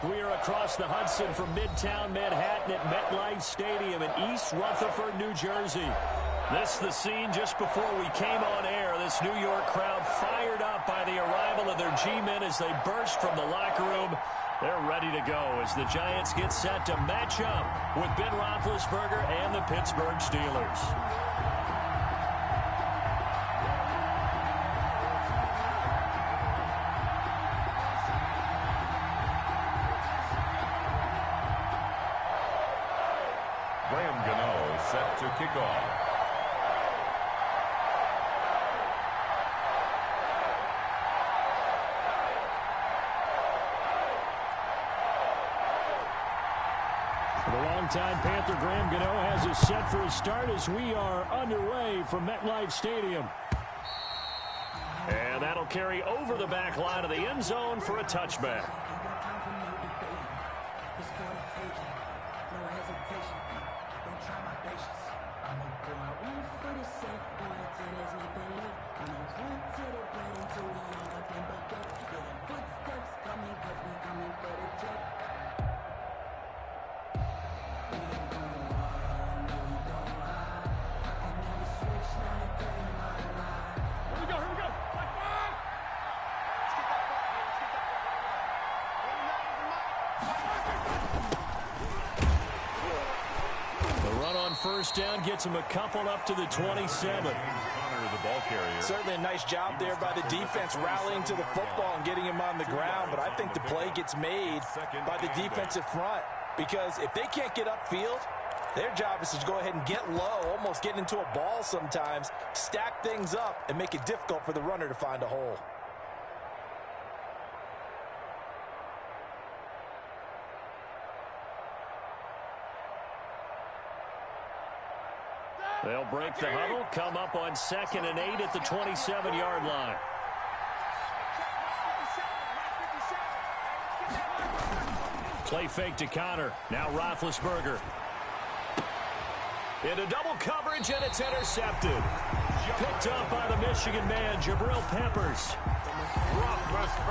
We are across the Hudson from Midtown Manhattan at MetLife Stadium in East Rutherford, New Jersey. This is the scene just before we came on air. This New York crowd fired up by the arrival of their G-men as they burst from the locker room. They're ready to go as the Giants get set to match up with Ben Roethlisberger and the Pittsburgh Steelers. Set to kick off. The longtime Panther Graham Gano has us set for a start as we are underway from MetLife Stadium. And that'll carry over the back line of the end zone for a touchback. First down gets him a couple up to the 27. The ball carrier. Certainly a nice job there by the defense rallying to the football and getting him on the ground. But I think the play gets made by the defensive front because if they can't get upfield, their job is to go ahead and get low, almost get into a ball sometimes, stack things up, and make it difficult for the runner to find a hole. They'll break the huddle, come up on 2nd and 8 at the 27-yard line. Play fake to Connor. Now Roethlisberger. Into double coverage, and it's intercepted. Picked up by the Michigan man, Jabril Peppers.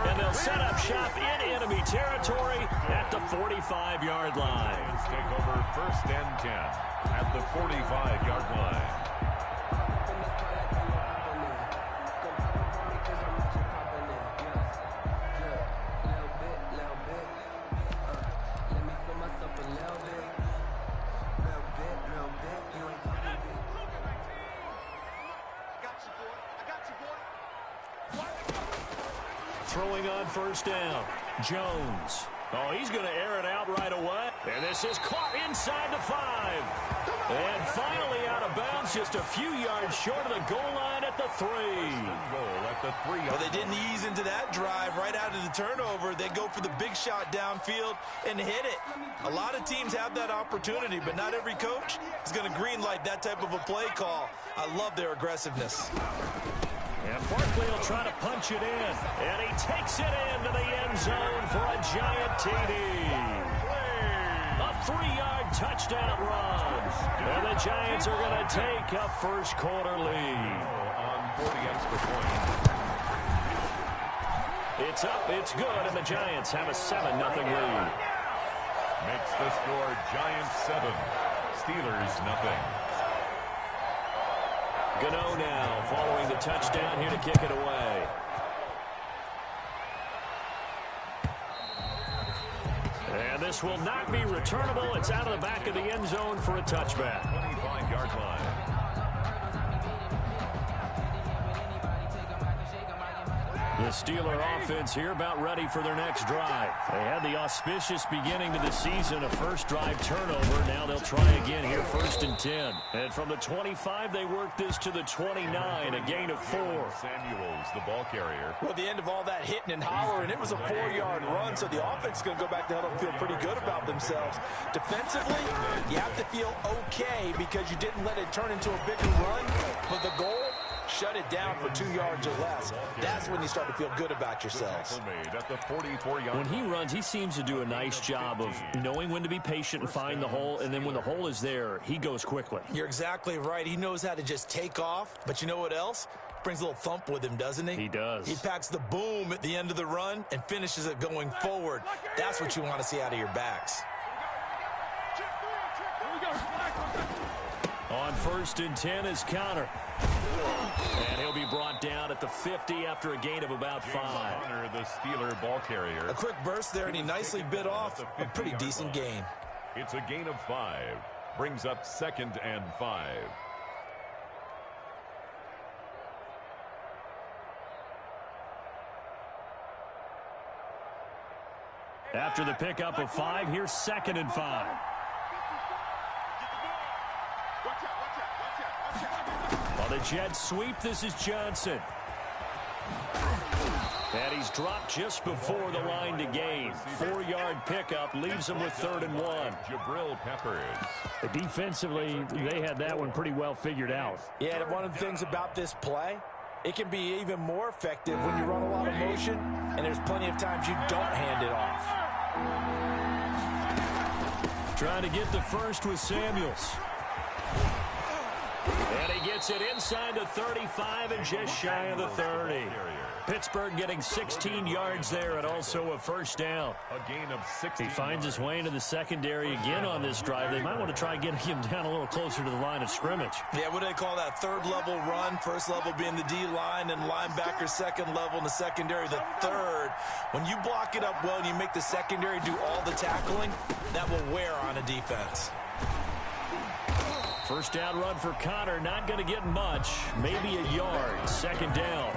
And they'll set up shop in enemy territory at the 45-yard line. Take over 1st and 10 at the 45-yard line. Throwing on 1st down, Jones. Oh, he's going to air it out right away. And this is caught inside the 5. And finally out of bounds, just a few yards short of the goal line at the 3. Goal at the 3. Well, they didn't ease into that drive right out of the turnover. They go for the big shot downfield and hit it. A lot of teams have that opportunity, but not every coach is going to greenlight that type of a play call. I love their aggressiveness. And Barkley will try to punch it in. And he takes it into the end zone for a giant TD. A 3-yard touchdown run. And the Giants are going to take a first quarter lead. On 40 extra points. It's up, it's good, and the Giants have a 7-0 lead. Makes the score Giants 7, Steelers nothing. Gano now following the touchdown here to kick it away. And this will not be returnable. It's out of the back of the end zone for a touchback. 25-yard line. The Steeler offense here about ready for their next drive. They had the auspicious beginning to the season, a first drive turnover. Now they'll try again here, 1st and 10. And from the 25, they work this to the 29, a gain of 4. Samuels, the ball carrier. Well, at the end of all that hitting and hollering, it was a 4-yard run, so the offense is going to go back to huddle and feel pretty good about themselves. Defensively, you have to feel okay because you didn't let it turn into a bigger run, but the goal, shut it down for 2 yards or less. That's when you start to feel good about yourselves. At the 44-yard. When he runs, he seems to do a nice job of knowing when to be patient and find the hole, and then when the hole is there, he goes quickly. You're exactly right. He knows how to just take off, but you know what else? Brings a little thump with him, doesn't he? He does. He packs the boom at the end of the run and finishes it going forward. That's what you want to see out of your backs. On 1st and 10 is Connor. And he'll be brought down at the 50 after a gain of about 5. Connor, the Steeler ball carrier. A quick burst there, and he nicely bit off a pretty decent gain. It's a gain of 5. Brings up 2nd and 5. After the pickup of 5, here's 2nd and 5. While the Jets sweep, this is Johnson. And he's dropped just before the line to gain. 4-yard pickup leaves him with 3rd and 1. Jabril Peppers. Defensively, they had that one pretty well figured out. Yeah, and one of the things about this play, it can be even more effective when you run a lot of motion, and there's plenty of times you don't hand it off. Trying to get the first with Samuels. And he gets it inside the 35 and just shy of the 30. Pittsburgh getting 16 yards there and also a first down. A gain of 60. He finds his way into the secondary again on this drive. They might want to try getting him down a little closer to the line of scrimmage. Yeah, what do they call that? 3rd level run. 1st level being the D-line, and linebacker 2nd level in the secondary, the 3rd. When you block it up well and you make the secondary do all the tackling, that will wear on a defense. First down run for Connor. Not going to get much. Maybe a yard. 2nd down.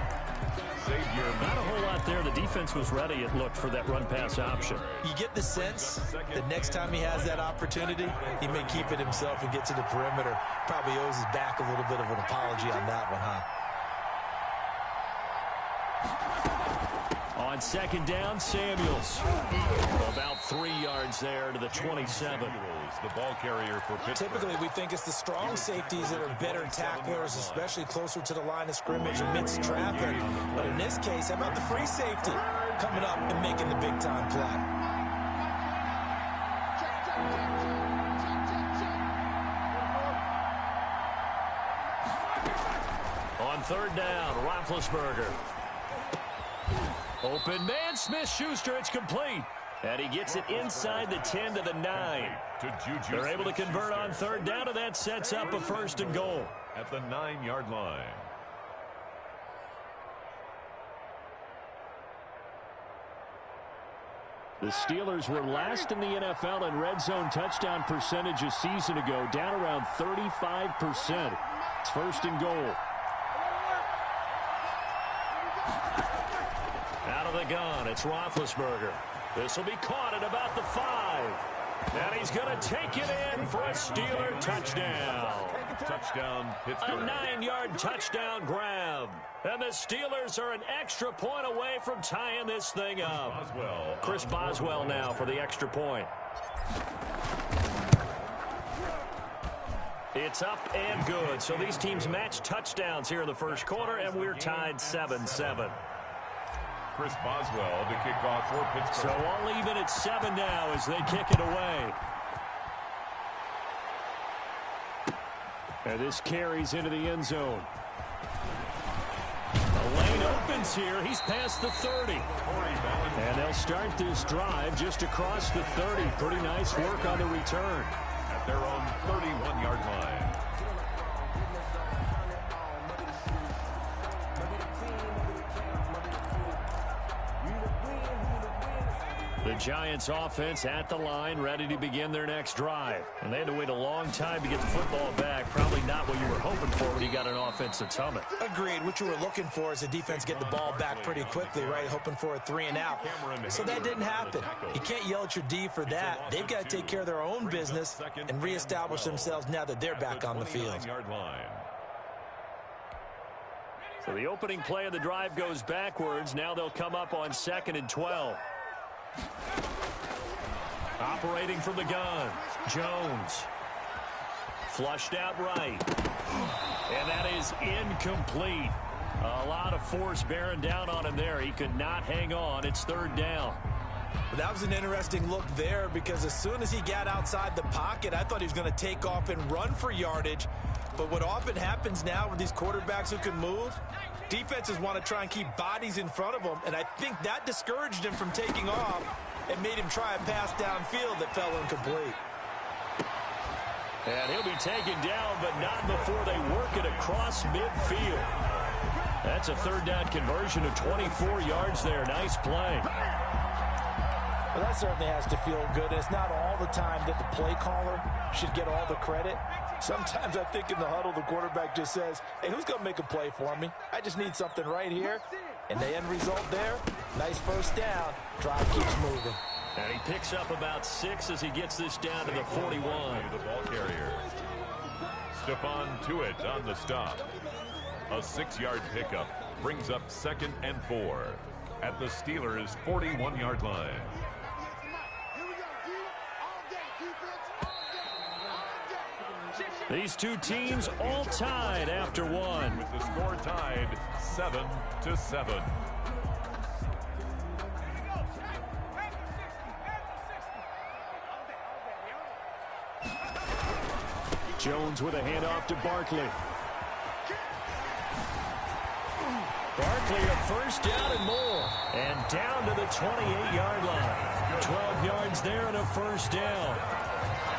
Not a whole lot there. The defense was ready, it looked, for that run-pass option. You get the sense that next time he has that opportunity, he may keep it himself and get to the perimeter. Probably owes his back a little bit of an apology on that one, huh? On 2nd down, Samuels. About 3 yards there to the 27. The ball carrier for Pittsburgh. Typically, we think it's the strong safeties that are better tacklers, especially closer to the line of scrimmage amidst traffic. But in this case, how about the free safety coming up and making the big-time play? On 3rd down, Roethlisberger. Open man, Smith-Schuster, it's complete. And he gets it inside the 10 to the 9. They're able to convert on 3rd down, and that sets up a 1st and goal. At the 9-yard line. The Steelers were last in the NFL in red zone touchdown percentage a season ago, down around 35%. It's 1st and goal. Out of the gun, it's Roethlisberger. This will be caught at about the 5. And he's going to take it in for a Steeler touchdown. Touchdown, Pittsburgh. A 9-yard touchdown grab. And the Steelers are an extra point away from tying this thing up. Chris Boswell now for the extra point. It's up and good. So these teams match touchdowns here in the first quarter, and we're tied 7-7. Chris Boswell to kick off for Pittsburgh. So all even at 7 now as they kick it away. And this carries into the end zone. The lane opens here. He's past the 30. And they'll start this drive just across the 30. Pretty nice work on the return. At their own 31-yard line. The Giants offense at the line, ready to begin their next drive. And they had to wait a long time to get the football back. Probably not what you were hoping for when you got an offense that's humming. Agreed. What you were looking for is the defense getting the ball back pretty quickly, right? Hoping for a 3 and out. So that didn't happen. You can't yell at your D for that. They've got to take care of their own business and reestablish themselves now that they're back on the field. So the opening play of the drive goes backwards. Now they'll come up on 2nd and 12. Operating from the gun, Jones. Flushed out right. And that is incomplete. A lot of force bearing down on him there. He could not hang on. It's 3rd down. Well, that was an interesting look there because as soon as he got outside the pocket, I thought he was going to take off and run for yardage. But what often happens now with these quarterbacks who can move, Defenses want to try and keep bodies in front of him, and I think that discouraged him from taking off and made him try a pass downfield that fell incomplete. And he'll be taken down, but not before they work it across midfield. That's a third down conversion of 24 yards there. Nice play. Well, that certainly has to feel good. It's not all the time that the play caller should get all the credit. Sometimes I think in the huddle, the quarterback just says, hey, who's going to make a play for me? I just need something right here. And the end result there, nice first down. Drive keeps moving. And he picks up about 6 as he gets this down to the 41. The ball carrier. Stephon Tuitt on the stop. A 6-yard pickup brings up 2nd and 4 at the Steelers' 41-yard line. These two teams all tied after one. With the score tied 7-7. Jones with a handoff to Barkley. Barkley a first down and more. And down to the 28-yard line. 12 yards there and a first down.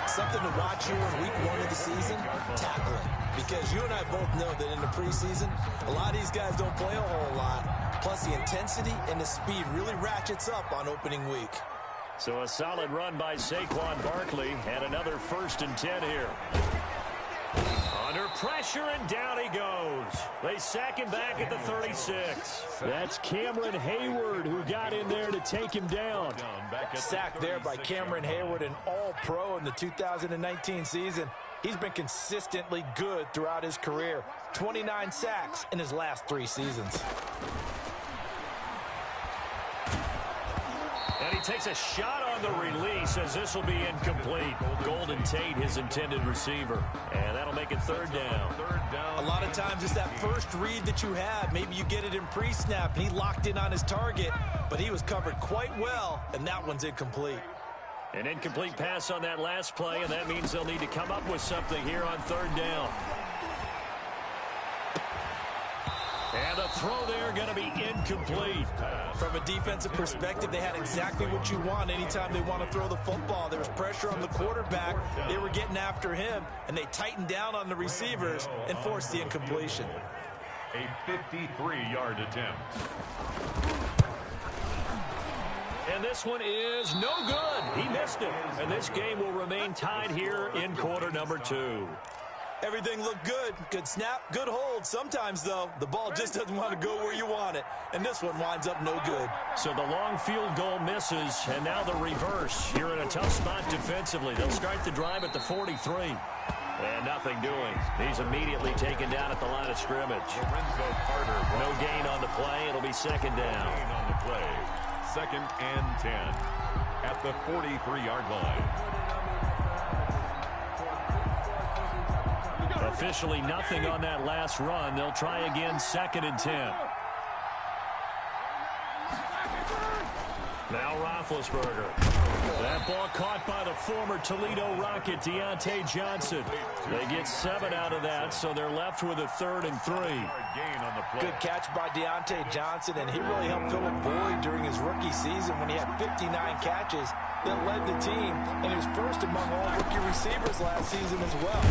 Something to watch here in week 1 of the season, tackling. Because you and I both know that in the preseason, a lot of these guys don't play a whole lot. Plus, the intensity and the speed really ratchets up on opening week. So a solid run by Saquon Barkley and another 1st and 10 here. Under pressure, and down he goes. They sack him back at the 36. That's Cameron Hayward who got in there to take him down. Sacked there by Cameron Hayward, an all-pro in the 2019 season. He's been consistently good throughout his career. 29 sacks in his last 3 seasons. And he takes a shot on the release as this will be incomplete. Golden Tate, his intended receiver. And that'll make it 3rd down. A lot of times it's that first read that you have. Maybe you get it in pre-snap, and he locked in on his target, but he was covered quite well, and that one's incomplete. An incomplete pass on that last play, and that means they'll need to come up with something here on 3rd down. And the throw there going to be incomplete. From a defensive perspective, they had exactly what you want anytime they want to throw the football. There was pressure on the quarterback. They were getting after him, and they tightened down on the receivers and forced the incompletion. A 53-yard attempt. And this one is no good. He missed it. And this game will remain tied here in quarter number 2. Everything looked good. Good snap, good hold. Sometimes, though, the ball just doesn't want to go where you want it. And this one winds up no good. So the long field goal misses, and now the reverse. You're in a tough spot defensively. They'll start the drive at the 43. And nothing doing. He's immediately taken down at the line of scrimmage. No gain on the play. It'll be 2nd down. Gain on the play. 2nd and 10 at the 43-yard line. Officially nothing on that last run. They'll try again 2nd and 10. Now Roethlisberger. That ball caught by the former Toledo Rocket, Deontay Johnson. They get 7 out of that, so they're left with a 3rd and 3. Good catch by Deontay Johnson, and he really helped fill a void during his rookie season when he had 59 catches that led the team, and he was first among all rookie receivers last season as well.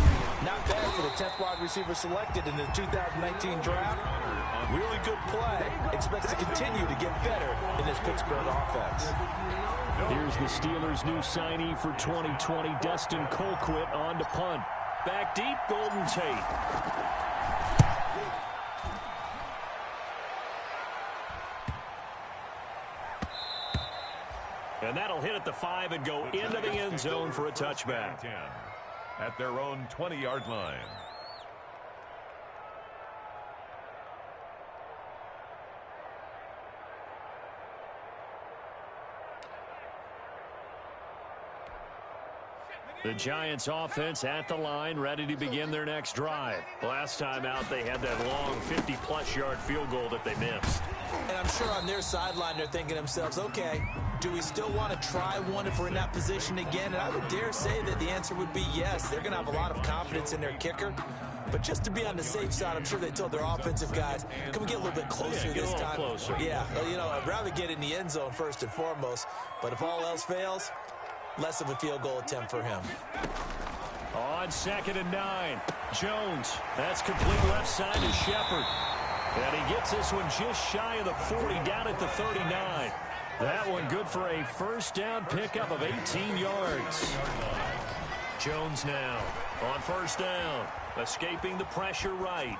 Not bad for the 10th wide receiver selected in the 2019 draft. Really good play. Expects to continue to get better in this Pittsburgh offense. Here's the Steelers' new signee for 2020, Dustin Colquitt, on to punt. Back deep, Golden Tate. And that'll hit at the 5 and go into the end zone for a touchback. At their own 20-yard line. The Giants offense at the line, ready to begin their next drive. Last time out, they had that long 50-plus yard field goal that they missed. And I'm sure on their sideline, they're thinking to themselves, okay, do we still want to try one if we're in that position again? And I would dare say that the answer would be yes. They're going to have a lot of confidence in their kicker. But just to be on the safe side, I'm sure they told their offensive guys, can we get a little bit closer this time? Closer. Yeah, you know, I'd rather get in the end zone first and foremost. But if all else fails, less of a field goal attempt for him. On 2nd and 9, Jones. That's complete left side to Shepard. And he gets this one just shy of the 40, down at the 39. That one good for a first down pickup of 18 yards. Jones now on first down, escaping the pressure right.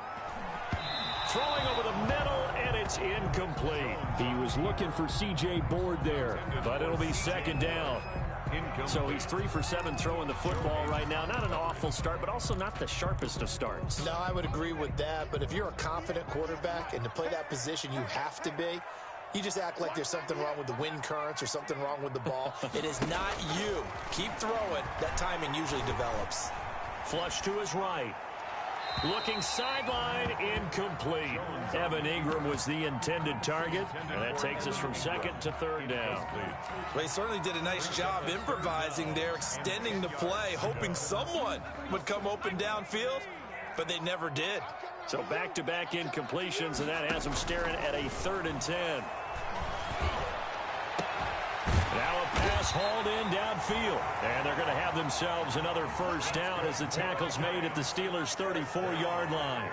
Throwing over the middle, and it's incomplete. He was looking for C.J. Board there, but it'll be 2nd down. So he's 3 for 7 throwing the football right now. Not an awful start, but also not the sharpest of starts. No, I would agree with that. But if you're a confident quarterback and to play that position, you have to be. You just act like there's something wrong with the wind currents or something wrong with the ball. It is not you. Keep throwing. That timing usually develops. Flush to his right. Looking sideline, incomplete. Evan Ingram was the intended target, and that takes us from 2nd to 3rd down. Well, he certainly did a nice job improvising there, extending the play, hoping someone would come open downfield, but they never did. So back-to-back incompletions, and that has him staring at a 3rd and 10. Now a pass hauled in downfield. And they're going to have themselves another first down as the tackle's made at the Steelers' 34-yard line.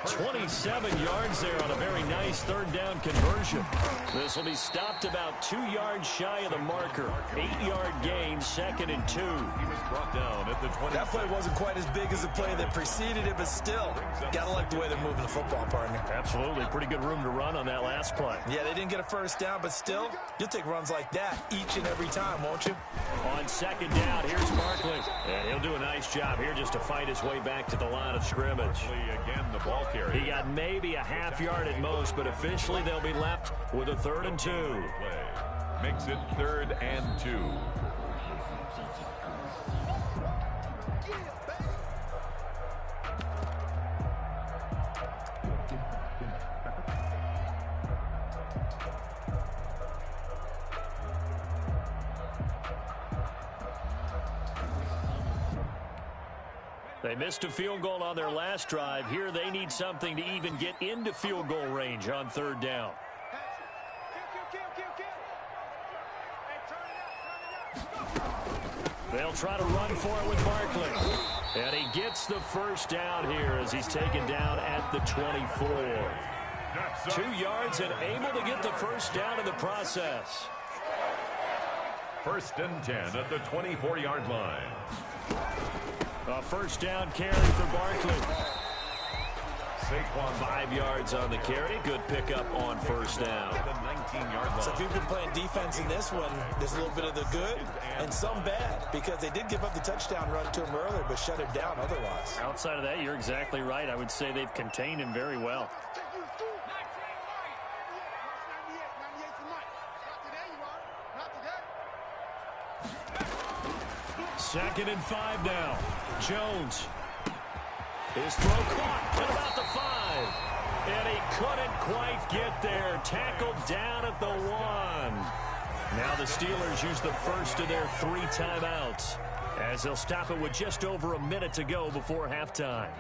27 yards there on a very nice 3rd down conversion. This will be stopped about 2 yards shy of the marker. 8-yard gain, 2nd and 2. He was brought down at the 20. That play wasn't quite as big as the play that preceded it, but still, gotta like the way they're moving the football, partner. Absolutely. Pretty good room to run on that last play. Yeah, they didn't get a first down, but still, you'll take runs like that each and every time, won't you? On 2nd down, here's Barkley. And he'll do a nice job here just to fight his way back to the line of scrimmage. Again, the ball carrier. He got maybe a half yard at most, but officially they'll be left with a 3rd and 2. Makes it 3rd and 2. They missed a field goal on their last drive. Here they need something to even get into field goal range on 3rd down. They'll try to run for it with Barkley. And he gets the first down here as he's taken down at the 24. 2 yards and able to get the first down in the process. 1st and 10 at the 24-yard line. A first down carry for Barkley. 5 yards on the carry. Good pickup on first down. The 19-yard line. So if you've been playing defense in this one, there's a little bit of the good and some bad, because they did give up the touchdown run to him earlier, but shut him down otherwise. Outside of that, you're exactly right. I would say they've contained him very well. Second and 5 now. Jones. His throw caught at about the 5. And he couldn't quite get there. Tackled down at the 1. Now the Steelers use the first of their 3 timeouts, as they'll stop it with just over a minute to go before halftime.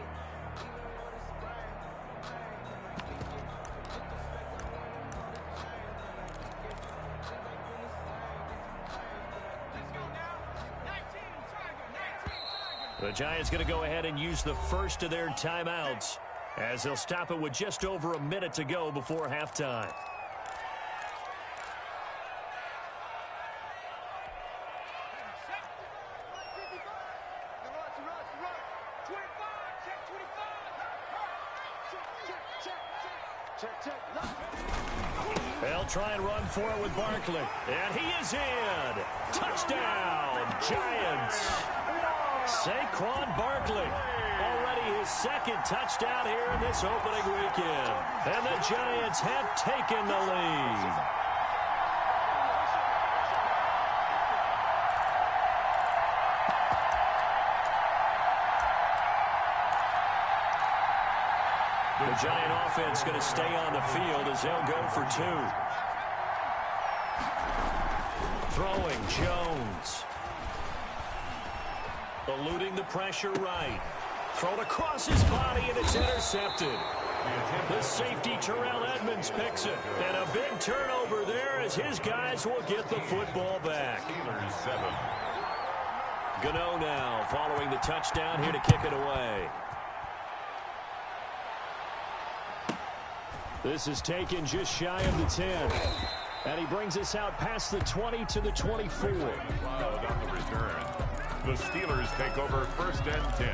The Giants going to go ahead and use the first of their timeouts, as they'll stop it with just over a minute to go before halftime. They'll try and run for it with Barkley. And he is in. Touchdown, Giants. Saquon Barkley, already his 2nd touchdown here in this opening weekend. And the Giants have taken the lead. The Giant offense going to stay on the field as they'll go for 2. Throwing Jones. Eluding the pressure right. Thrown across his body, and it's intercepted. The safety, Terrell Edmonds, picks it. And a big turnover there as his guys will get the football back. Steelers 7. Gano now following the touchdown here to kick it away. This is taken just shy of the 10. And he brings us out past the 20 to the 24. Cloud on the return. The Steelers take over 1st and 10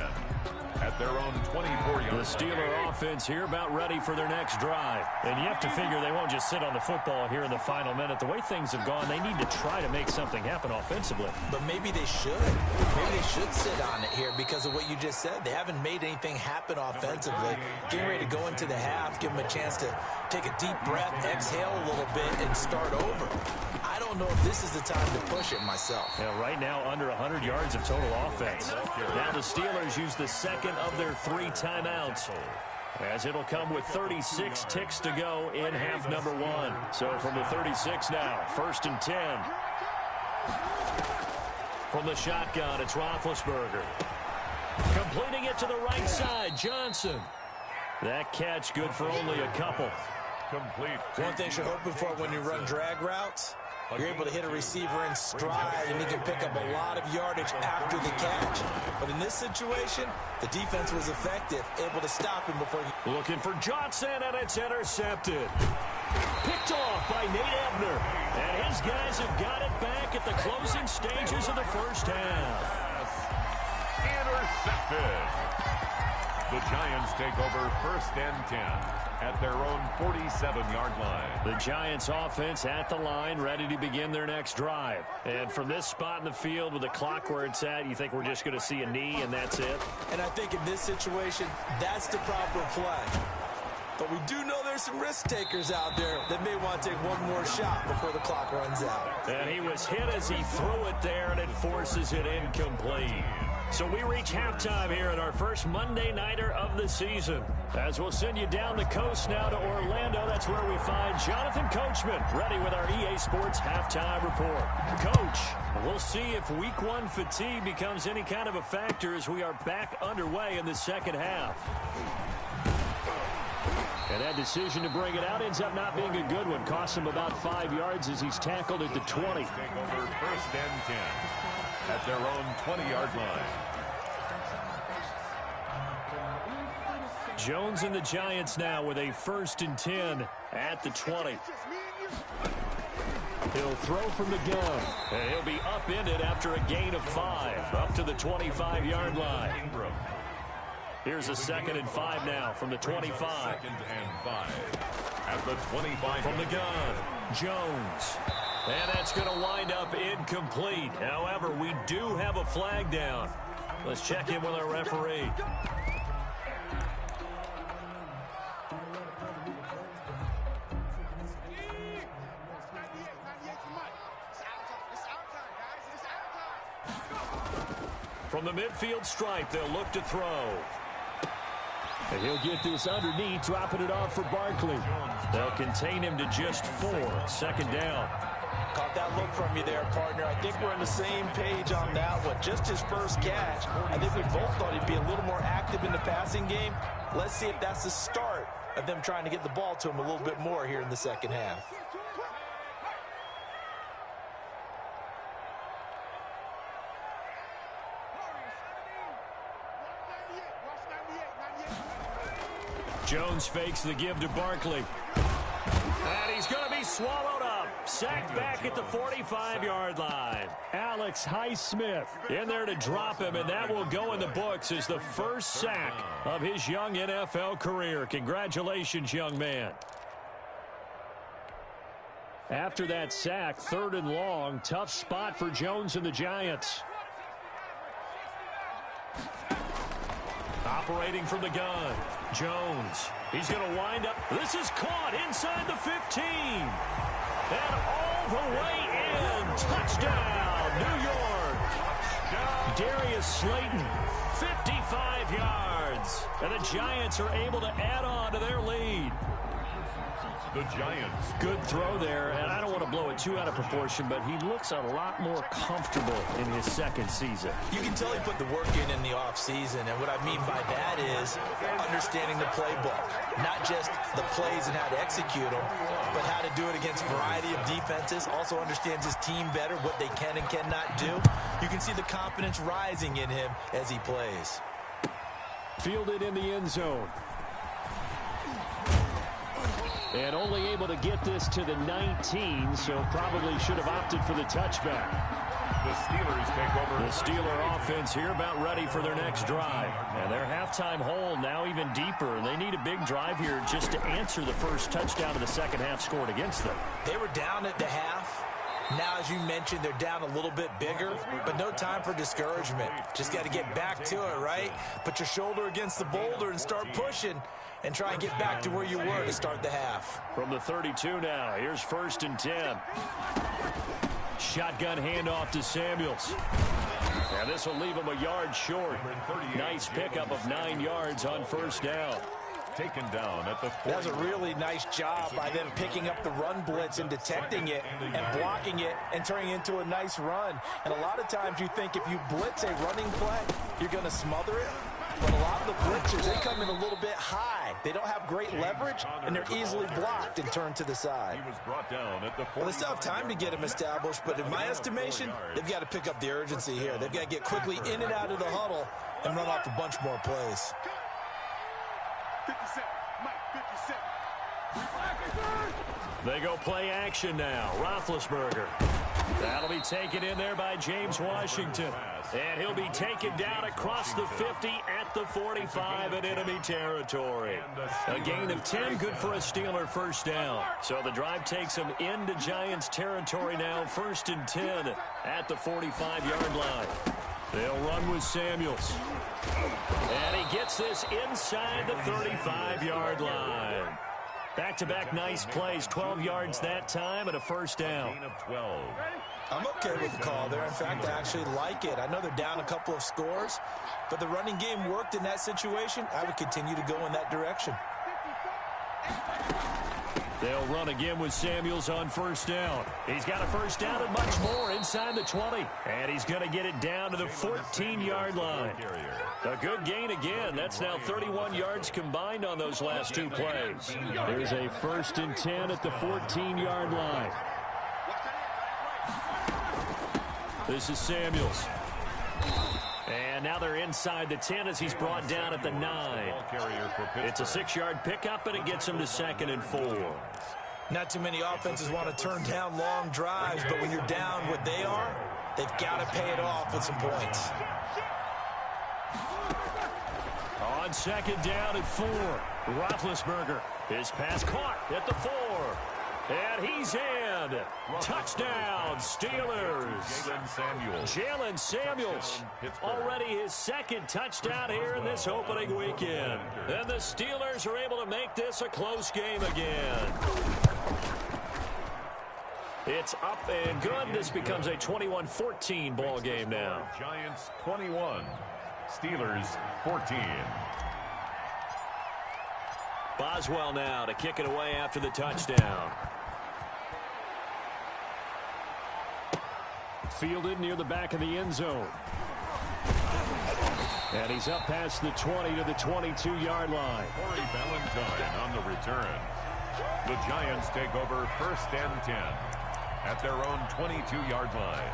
at their own 24-yard line. The Steeler offense here about ready for their next drive. And you have to figure they won't just sit on the football here in the final minute. The way things have gone, they need to try to make something happen offensively. But maybe they should. Maybe they should sit on it here because of what you just said. They haven't made anything happen offensively. Getting ready to go into the half, give them a chance to take a deep breath, exhale a little bit, and start over. I don't know if this is the time to push it myself. Yeah, right now under 100 yards of total offense. Now the Steelers use the second of their 3 timeouts, as it'll come with 36 ticks to go in half number 1. So from the 36 now, 1st and 10. From the shotgun, it's Roethlisberger. Completing it to the right side, Johnson. That catch good for only a couple. Complete. One thing you're hoping for when you run drag routes, you're able to hit a receiver in stride, and he can pick up a lot of yardage after the catch. But in this situation, the defense was effective, able to stop him before he... Looking for Johnson, and it's intercepted. Picked off by Nate Ebner. And his guys have got it back at the closing stages of the first half. Intercepted. The Giants take over 1st and 10 at their own 47-yard line. The Giants offense at the line, ready to begin their next drive. And from this spot in the field with the clock where it's at, you think we're just going to see a knee and that's it? And I think in this situation, that's the proper play. But we do know there's some risk takers out there that may want to take one more shot before the clock runs out. And he was hit as he threw it there, and it forces it incomplete. So we reach halftime here at our first Monday Nighter of the season. As we'll send you down the coast now to Orlando, that's where we find Jonathan Coachman, ready with our EA Sports Halftime Report. Coach, we'll see if Week 1 fatigue becomes any kind of a factor as we are back underway in the second half. And that decision to bring it out ends up not being a good one. Costs him about 5 yards as he's tackled at the 20. Take over 1st and 10 at their own 20-yard line. Jones and the Giants now with a 1st and 10 at the 20. He'll throw from the gun, and he'll be upended after a gain of 5, up to the 25-yard line. Ingram. Here's a 2nd and 5 now from the 25. 2nd and 5 at the 25. From the gun, Jones. And that's going to wind up incomplete. However, we do have a flag down. Let's check in with our referee. From the midfield stripe, they'll look to throw. And he'll get this underneath, dropping it off for Barkley. They'll contain him to just 4. 2nd down. Caught that look from you there, partner. I think we're on the same page on that one. Just his first catch. I think we both thought he'd be a little more active in the passing game. Let's see if that's the start of them trying to get the ball to him a little bit more here in the second half. Jones fakes the give to Barkley. And he's going to be swallowed up. Sacked back at the 45-yard line. Alex Highsmith in there to drop him, and that will go in the books as the first sack of his young NFL career. Congratulations, young man. After that sack, 3rd and long, tough spot for Jones and the Giants. Operating from the gun, Jones. He's going to wind up. This is caught inside the 15. And all the way in. Touchdown, New York. Darius Slayton, 55 yards. And the Giants are able to add on to their lead. The Giants. Good throw there, and I don't want to blow it too out of proportion, but he looks a lot more comfortable in his second season. You can tell he put the work in the offseason, and what I mean by that is understanding the playbook. Not just the plays and how to execute them, but how to do it against a variety of defenses. Also understands his team better, what they can and cannot do. You can see the confidence rising in him as he plays. Fielded in the end zone. And only able to get this to the 19, so probably should have opted for the touchback. The Steelers take over. The Steeler offense here about ready for their next drive. And their halftime hole now even deeper. And they need a big drive here just to answer the first touchdown of the second half scored against them. They were down at the half. Now, as you mentioned, they're down a little bit bigger, but no time for discouragement. Just got to get back to it, right? Put your shoulder against the boulder and start pushing and try and get back to where you were to start the half. From the 32 now, here's 1st and 10. Shotgun handoff to Samuels. And this will leave him a yard short. Nice pickup of 9 yards on first down. Taken down at the 40. That was a really nice job by them picking up the run blitz and detecting it and blocking it and turning it into a nice run. And a lot of times you think if you blitz a running play, you're going to smother it. But a lot of the blitzers, they come in a little bit high. They don't have great leverage, and they're easily blocked and turned to the side. He was brought down at the 40. Well, they still have time to get him established, but in my estimation, they've got to pick up the urgency here. They've got to get quickly in and out of the huddle and run off a bunch more plays. 57, Mike, 57. They go play action now. Roethlisberger. That'll be taken in there by James Washington. And he'll be taken down across the 50 at the 45 in enemy territory. A gain of 10, good for a Steeler first down. So the drive takes him into Giants territory now, 1st and 10 at the 45-yard line. They'll run with Samuels. And he gets this inside the 35-yard line. Back-to-back nice plays, 12 yards that time and a first down. I'm okay with the call there. In fact, I actually like it. I know they're down a couple of scores, but the running game worked in that situation. I would continue to go in that direction. They'll run again with Samuels on first down. He's got a first down and much more inside the 20. And he's going to get it down to the 14-yard line. A good gain again. That's now 31 yards combined on those last 2 plays. There's a 1st and 10 at the 14-yard line. This is Samuels. And now they're inside the 10 as he's brought down at the 9. It's a 6-yard pickup, and it gets him to 2nd and 4. Not too many offenses want to turn down long drives, but when you're down what they are, they've got to pay it off with some points. On 2nd down at 4, Roethlisberger. His pass caught at the 4. And he's in. Touchdown, Steelers. Jalen Samuels. Already his 2nd touchdown here in this opening weekend. And the Steelers are able to make this a close game again. It's up and good. This becomes a 21-14 ball game now. Giants 21, Steelers 14. Boswell now to kick it away after the touchdown. Fielded near the back of the end zone. And he's up past the 20 to the 22-yard line. Corey Valentine on the return. The Giants take over 1st and 10 at their own 22-yard line.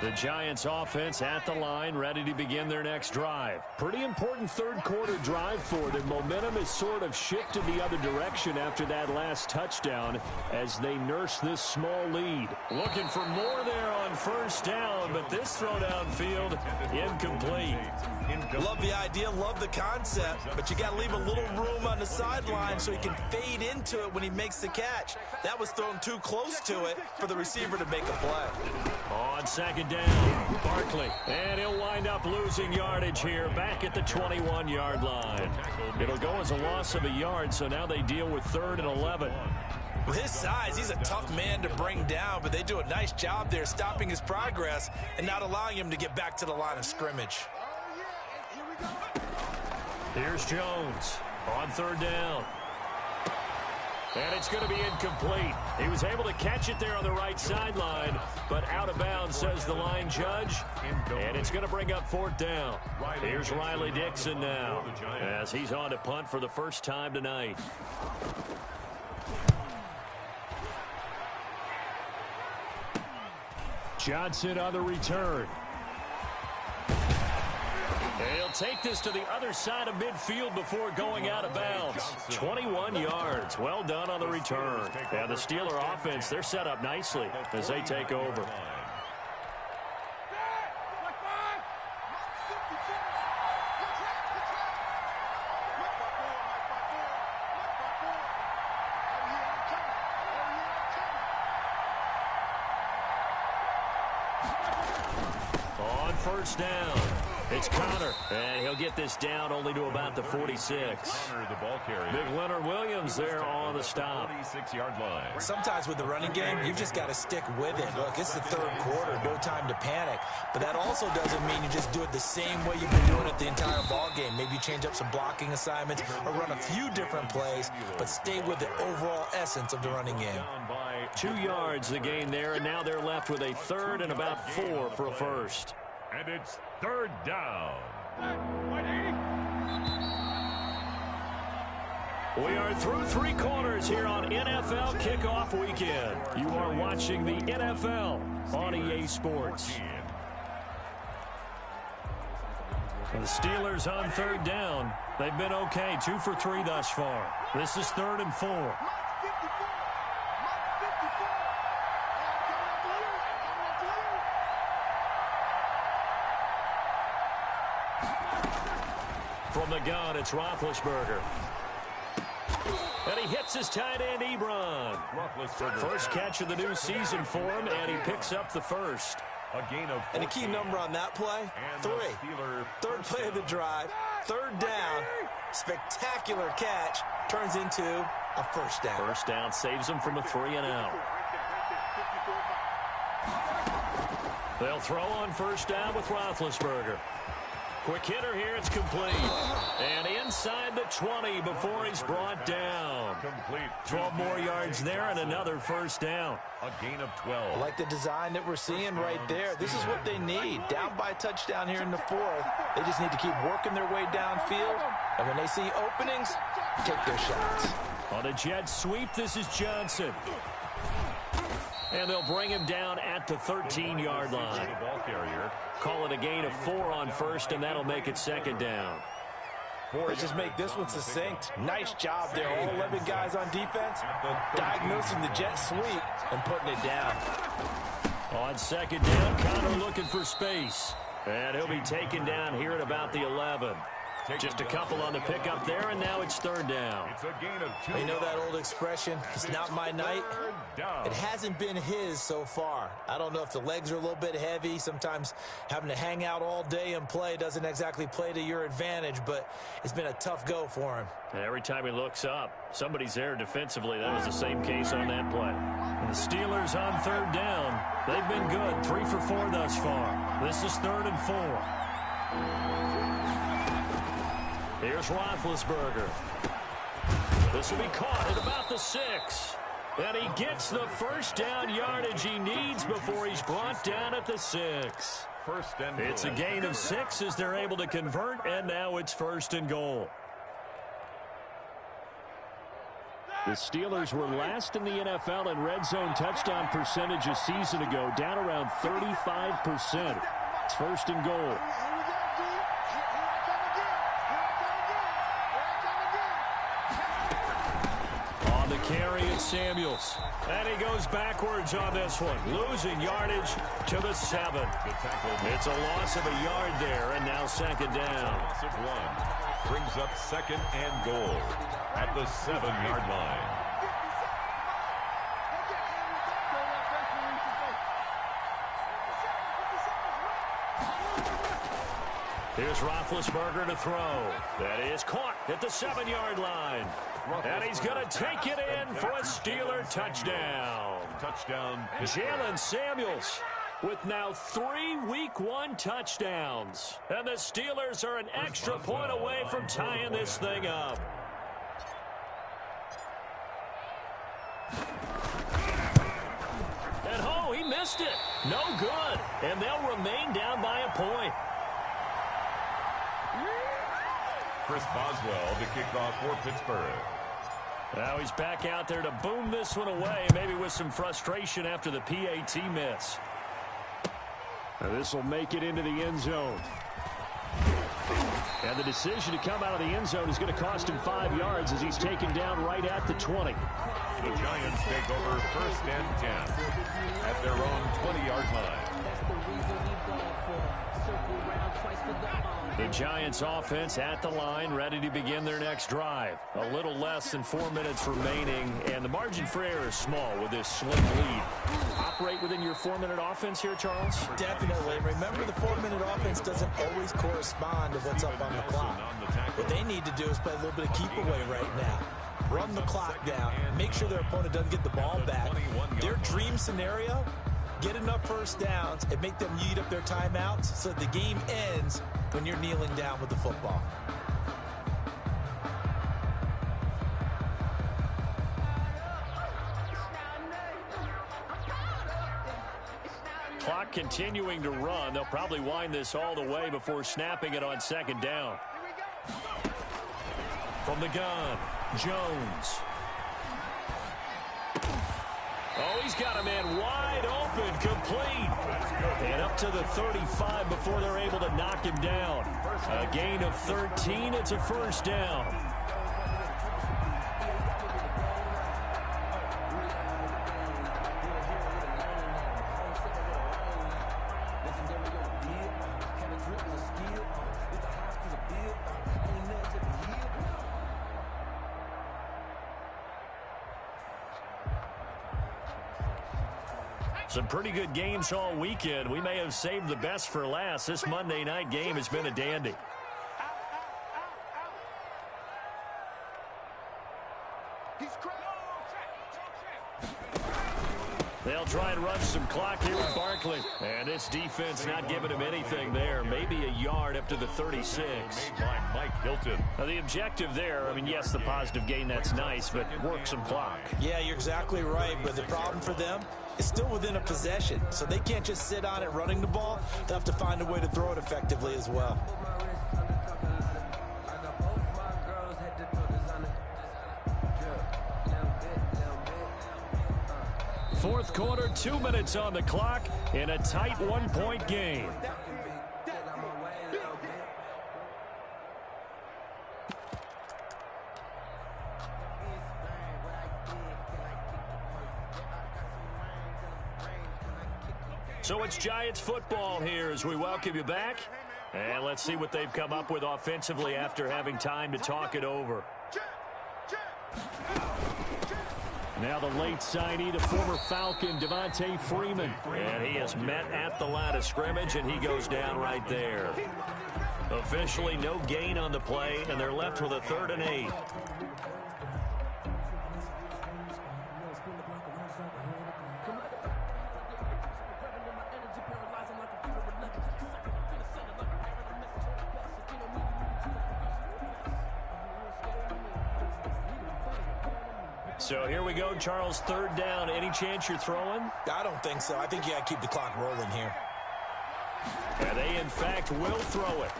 The Giants offense at the line, ready to begin their next drive. Pretty important third-quarter drive for them. Momentum has sort of shifted the other direction after that last touchdown as they nurse this small lead. Looking for more there on first down, but this throw downfield, incomplete. Love the idea, love the concept, but you got to leave a little room on the sideline so he can fade into it when he makes the catch. That was thrown too close to it for the receiver to make a play. On 2nd down, Barkley, and he'll wind up losing yardage here back at the 21-yard line. It'll go as a loss of a yard, so now they deal with 3rd and 11. With his size, he's a tough man to bring down, but they do a nice job there stopping his progress and not allowing him to get back to the line of scrimmage. Here's Jones on third down. And it's going to be incomplete. He was able to catch it there on the right sideline, but out of bounds, says the line judge. And it's going to bring up fourth down. Here's Riley Dixon now, as he's on to punt for the first time tonight. Johnson on the return. He'll take this to the other side of midfield before going out of bounds. 21 yards. Well done on the return. And the Steeler offense, they're set up nicely as they take over. On first down. It's Connor, and he'll get this down only to about the 46. Connor, the ball carrier. Big Leonard Williams there on the stop. 46-yard line. Sometimes with the running game, you've just got to stick with it. Look, it's the third quarter, no time to panic. But that also doesn't mean you just do it the same way you've been doing it the entire ball game. Maybe you change up some blocking assignments or run a few different plays, but stay with the overall essence of the running game. 2 yards the gain there, and now they're left with a third and about 4 for a first. And it's third down. We are through 3 quarters here on NFL Kickoff Weekend. You are watching the NFL on EA Sports. The Steelers on third down. They've been okay, 2 for 3 thus far. This is 3rd and 4. From the gun, it's Roethlisberger. And he hits his tight end, Ebron. First catch of the new season for him, and he picks up the first. A gain of 14. And a key number on that play, 3. Third play of the drive, third down, spectacular catch, turns into a first down. First down saves him from a 3-and-out. They'll throw on first down with Roethlisberger. Quick hitter here, it's complete. And inside the 20 before he's brought down. Complete. 12 more yards there and another first down. A gain of 12. I like the design that we're seeing right there. This is what they need. Down by a touchdown here in the 4th. They just need to keep working their way downfield. And when they see openings, take their shots. On a jet sweep, this is Johnson. And they'll bring him down at the 13-yard line. Ball carrier. Call it a gain of 4 on first, and that'll make it second down. Let's just make this one succinct. Nice job there. All 11 guys on defense diagnosing the jet sweep and putting it down. On second down, Connor looking for space. And he'll be taken down here at about the 11. Just a couple on the pickup there, and now it's third down. It's a gain of 2. You know that old expression, it's not my night? It hasn't been his so far. I don't know if the legs are a little bit heavy. Sometimes having to hang out all day and play doesn't exactly play to your advantage, but it's been a tough go for him. And every time he looks up, somebody's there defensively. That was the same case on that play. And the Steelers on third down. They've been good, 3 for 4 thus far. This is 3rd and 4. Here's Roethlisberger. This will be caught at about the 6. And he gets the first down yardage he needs before he's brought down at the 6. First and goal. It's a gain of 6 as they're able to convert, and now it's 1st and goal. The Steelers were last in the NFL in red zone touchdown percentage a season ago, down around 35%. It's 1st and goal. Carry it, Samuels. And he goes backwards on this one, losing yardage to the 7. It's a loss of a yard there, and now second down. Loss of 1 brings up 2nd and goal at the 7-yard line. Here's Roethlisberger to throw. That is caught at the 7-yard line. And he's going to take it in for a Steeler touchdown. Touchdown. Jalen Samuels. with now 3 Week 1 touchdowns. And the Steelers are an extra point away from tying this thing up. And oh, he missed it. No good. And they'll remain down by a point. Chris Boswell to kick off for Pittsburgh. Now he's back out there to boom this one away, maybe with some frustration after the PAT miss. Now this will make it into the end zone. And the decision to come out of the end zone is going to cost him 5 yards as he's taken down right at the 20. The Giants take over 1st and 10 at their own 20-yard line. The Giants offense at the line, ready to begin their next drive. A little less than 4 minutes remaining, and the margin for error is small with this slim lead. Operate within your 4-minute offense here, Charles? Definitely. Remember, the 4-minute offense doesn't always correspond to what's up on the clock. What they need to do is play a little bit of keep away right now. Run the clock down. Make sure their opponent doesn't get the ball back. Their dream scenario, get enough first downs and make them eat up their timeouts so the game ends when you're kneeling down with the football. Clock continuing to run. They'll probably wind this all the way before snapping it on 2nd down. From the gun, Jones. Oh, he's got a man wide open, complete. And up to the 35 before they're able to knock him down. A gain of 13, it's a 1st down. Some pretty good games all weekend. We may have saved the best for last. This Monday night game has been a dandy. They'll try and run some clock here with Barkley. And this defense not giving him anything there. Maybe a yard up to the 36. By Mike Hilton. Now the objective there, I mean, yes, the positive gain, that's nice, but work some clock. Yeah, you're exactly right, but the problem for them is still within a possession. So they can't just sit on it running the ball. They'll have to find a way to throw it effectively as well. Fourth quarter, 2 minutes on the clock in a tight 1-point game. So it's Giants football here as we welcome you back. And let's see what they've come up with offensively after having time to talk it over. Now the late signee, the former Falcon, Devontae Freeman. And he is met at the line of scrimmage, and he goes down right there. Officially no gain on the play, and they're left with a 3rd and 8. So here we go, Charles, 3rd down. Any chance you're throwing? I don't think so. I think you got to keep the clock rolling here. And they, in fact, will throw it.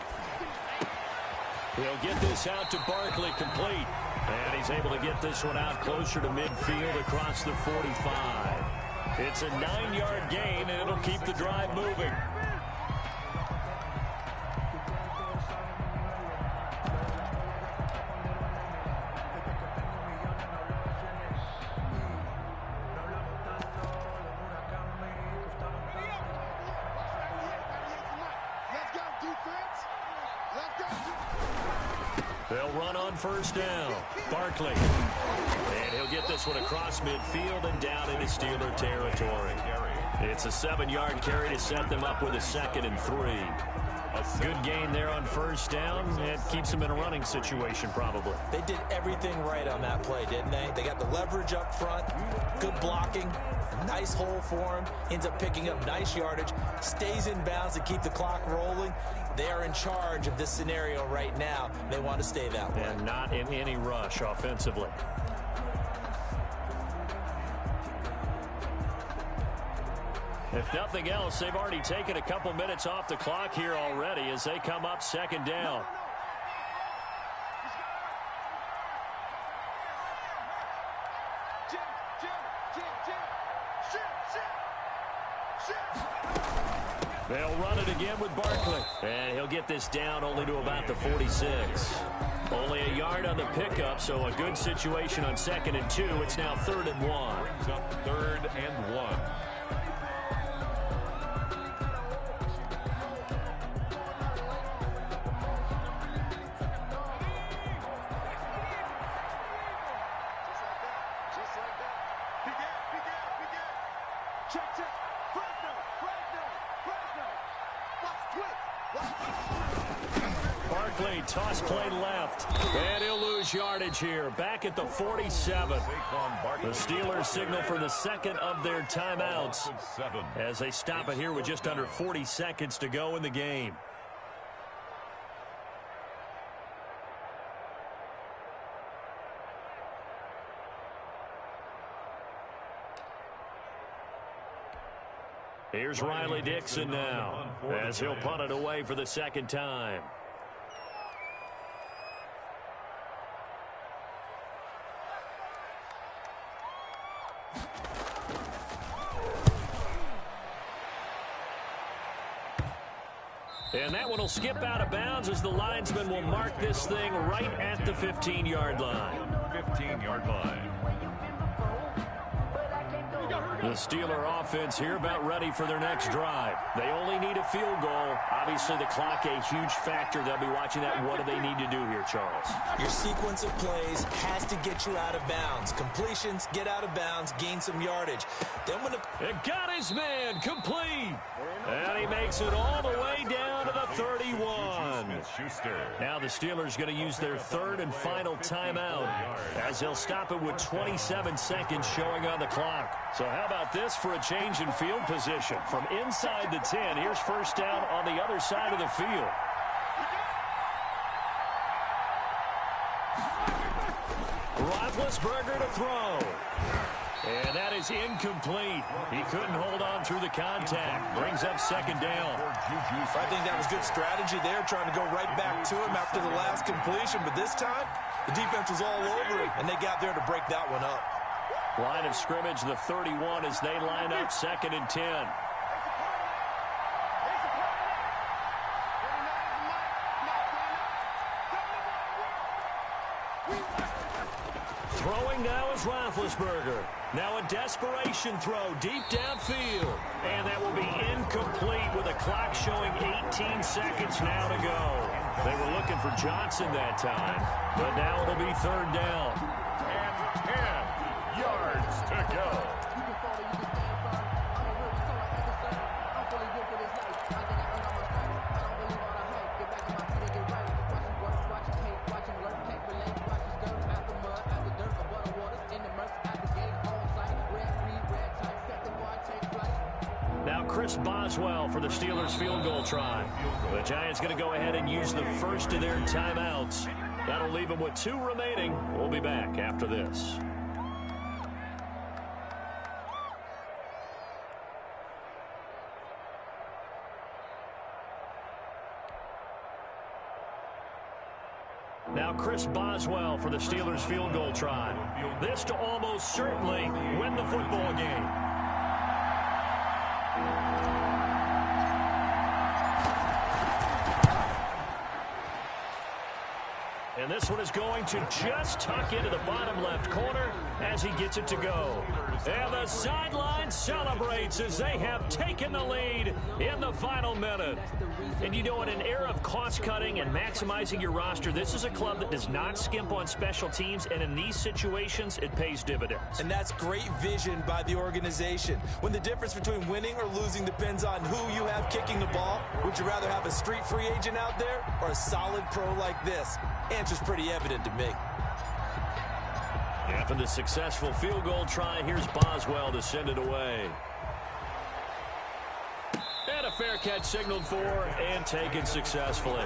He'll get this out to Barkley, complete. And he's able to get this one out closer to midfield across the 45. It's a 9-yard gain, and it'll keep the drive moving. They'll run on 1st down. Barkley. And he'll get this one across midfield and down into Steeler territory. It's a 7-yard carry to set them up with a 2nd and 3. Good gain there on first down. It keeps them in a running situation probably. They did everything right on that play, didn't they? They got the leverage up front, good blocking, nice hole for him, ends up picking up nice yardage, stays in bounds to keep the clock rolling. They are in charge of this scenario right now. They want to stay that way. And not in any rush offensively. If nothing else, they've already taken a couple minutes off the clock here already as they come up second down. They'll run it again with Barkley. And he'll get this down only to about the 46. Only a yard on the pickup, so a good situation on 2nd and 2. It's now 3rd and 1. Brings up 3rd and 1. Barkley, toss play left, and he'll lose yardage here. Back at the 47. The Steelers signal for the second of their timeouts as they stop it here with just under 40 seconds to go in the game. Here's Riley Dixon now as he'll punt it away for the second time. And that one will skip out of bounds as the linesman will mark this thing right at the 15-yard line. 15-yard line. The Steeler offense here about ready for their next drive. They only need a field goal. Obviously, the clock a huge factor. They'll be watching that. What do they need to do here, Charles? Your sequence of plays has to get you out of bounds. Completions, get out of bounds, gain some yardage. Then when it got his man complete. And he makes it all the way down to the 31. Now the Steelers going to use their 3rd and final timeout as they'll stop it with 27 seconds showing on the clock. So how about this for a change in field position? From inside the 10, here's first down on the other side of the field. Roethlisberger to throw. And that is incomplete. He couldn't hold on through the contact. Brings up second down. I think that was good strategy there, trying to go right back to him after the last completion. But this time, the defense was all over him, and they got there to break that one up. Line of scrimmage, the 31 as they line up 2nd and 10. Throwing now is Roethlisberger. Now a desperation throw deep downfield. And that will be incomplete with a clock showing 18 seconds now to go. They were looking for Johnson that time, but now it'll be 3rd down. And 10 yards to go. Chris Boswell for the Steelers field goal try. The Giants going to go ahead and use the first of their timeouts. That'll leave them with 2 remaining. We'll be back after this. Now Chris Boswell for the Steelers field goal try. This to almost certainly win the football game. And this one is going to just tuck into the bottom left corner as he gets it to go. And the sideline celebrates as they have taken the lead in the final minute. And you know, in an era of cost-cutting and maximizing your roster, this is a club that does not skimp on special teams, and in these situations, it pays dividends. And that's great vision by the organization. When the difference between winning or losing depends on who you have kicking the ball, would you rather have a street free agent out there or a solid pro like this? Answer's pretty evident to me. After the successful field goal try, here's Boswell to send it away. And a fair catch signaled for and taken successfully.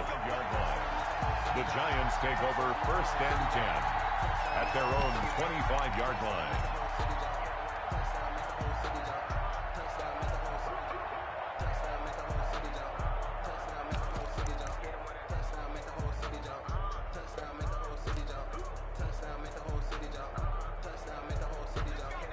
The Giants take over 1st and 10 at their own 25-yard line.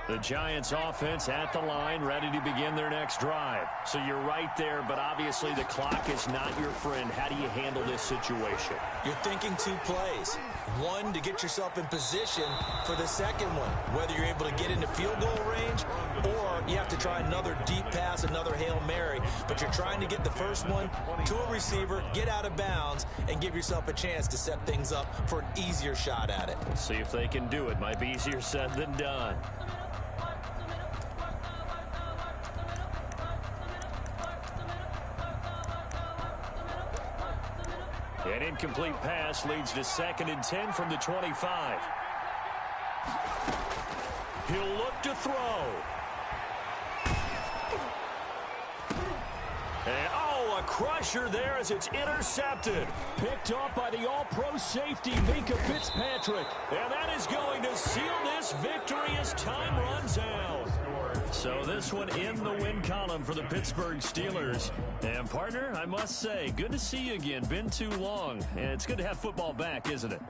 The Giants offense at the line, ready to begin their next drive. So you're right there, but obviously the clock is not your friend. How do you handle this situation? You're thinking 2 plays. One, to get yourself in position for the second one, whether you're able to get into field goal range or you have to try another deep pass, another Hail Mary. But you're trying to get the first one to a receiver, get out of bounds, and give yourself a chance to set things up for an easier shot at it. See if they can do it. Might be easier said than done. An incomplete pass leads to 2nd and 10 from the 25. He'll look to throw. And, a crusher there as it's intercepted. Picked off by the all-pro safety, Minka Fitzpatrick. And that is going to seal this victory as time runs out. So this one in the win column for the Pittsburgh Steelers. And, partner, I must say, good to see you again. Been too long. And it's good to have football back, isn't it?